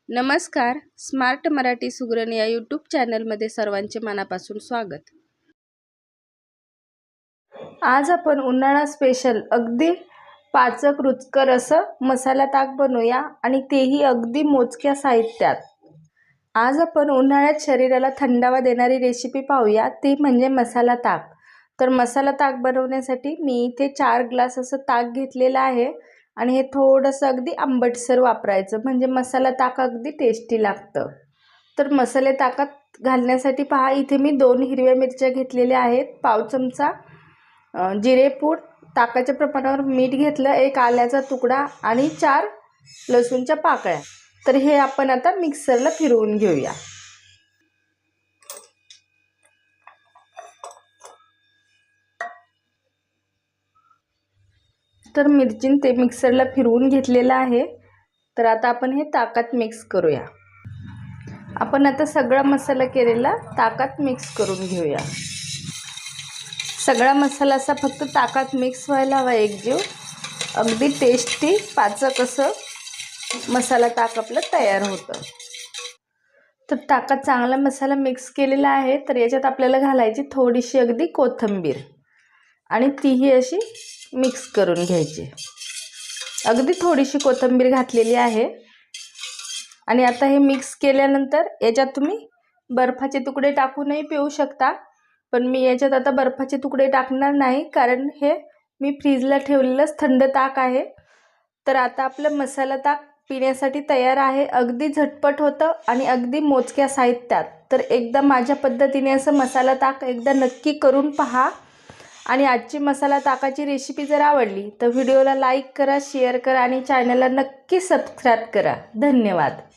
नमस्कार. स्मार्ट मराठी सुगरण या यूट्यूब चॅनलमध्ये सर्वांचे मनापासून स्वागत. आज आपण उन्हाळा स्पेशल अगदी पाचक रुचकर असं मसाला ताक बनवूया आणि तेही अगदी मोजक्या साहित्यात. आज आपण उन्हाळ्यात शरीराला थंडावा देणारी रेसिपी पाहूया, ती म्हणजे मसाला ताक. तर मसाला ताक बनवण्यासाठी मी इथे 4 ग्लास असं ताक घेतलेलं आहे आणि हे थोडंसं अगदी आंबटसर वापरायचं, म्हणजे मसाला ताक अगदी टेस्टी लागतं. तर मसाले ताकात घालण्यासाठी पहा, इथे मी 2 हिरव्या मिरच्या घेतलेल्या आहेत, पाव चमचा जिरेपूड, ताकाच्या प्रमाणावर मीठ घेतलं, 1 आल्याचा तुकडा आणि 4 लसूणच्या पाकळ्या. तर हे आपण आता मिक्सरला फिरवून घेऊया. तर मिरचीन ते मिक्सरला फिरवून घेतलेलं आहे. तर आता आपण हे ताकात मिक्स करूया. आपण आता सगळा मसाला केलेला ताकात मिक्स करून घेऊया. सगळा मसाला असा फक्त ताकात मिक्स व्हायला हवा एकजीव. अगदी टेस्टी पाचक असं मसाला ताक आपलं तयार होतं. तर ताकात चांगला मसाला मिक्स केलेला आहे. तर याच्यात आपल्याला घालायची थोडीशी अगदी कोथिंबीर आणि तीही अशी मिक्स करून घ्यायची. अगदी थोडीशी कोथिंबीर घातलेली आहे. आणि आता हे मिक्स केल्यानंतर याच्यात तुम्ही बर्फाचे तुकडे टाकूनही पिऊ शकता, पण मी याच्यात आता बर्फाचे तुकडे टाकणार नाही, कारण हे मी फ्रीजला ठेवलेलंच थंड ताक आहे. तर आता आपलं मसाला ताक पिण्यासाठी तयार आहे. अगदी झटपट होतं आणि अगदी मोजक्या साहित्यात. तर एकदा माझ्या पद्धतीने असं मसाला ताक एकदा नक्की करून पहा. आणि आजची मसाला ताकाची रेसिपी जर आवडली तर व्हिडिओला लाईक करा, शेअर करा आणि चॅनलला नक्की सबस्क्राईब करा. धन्यवाद.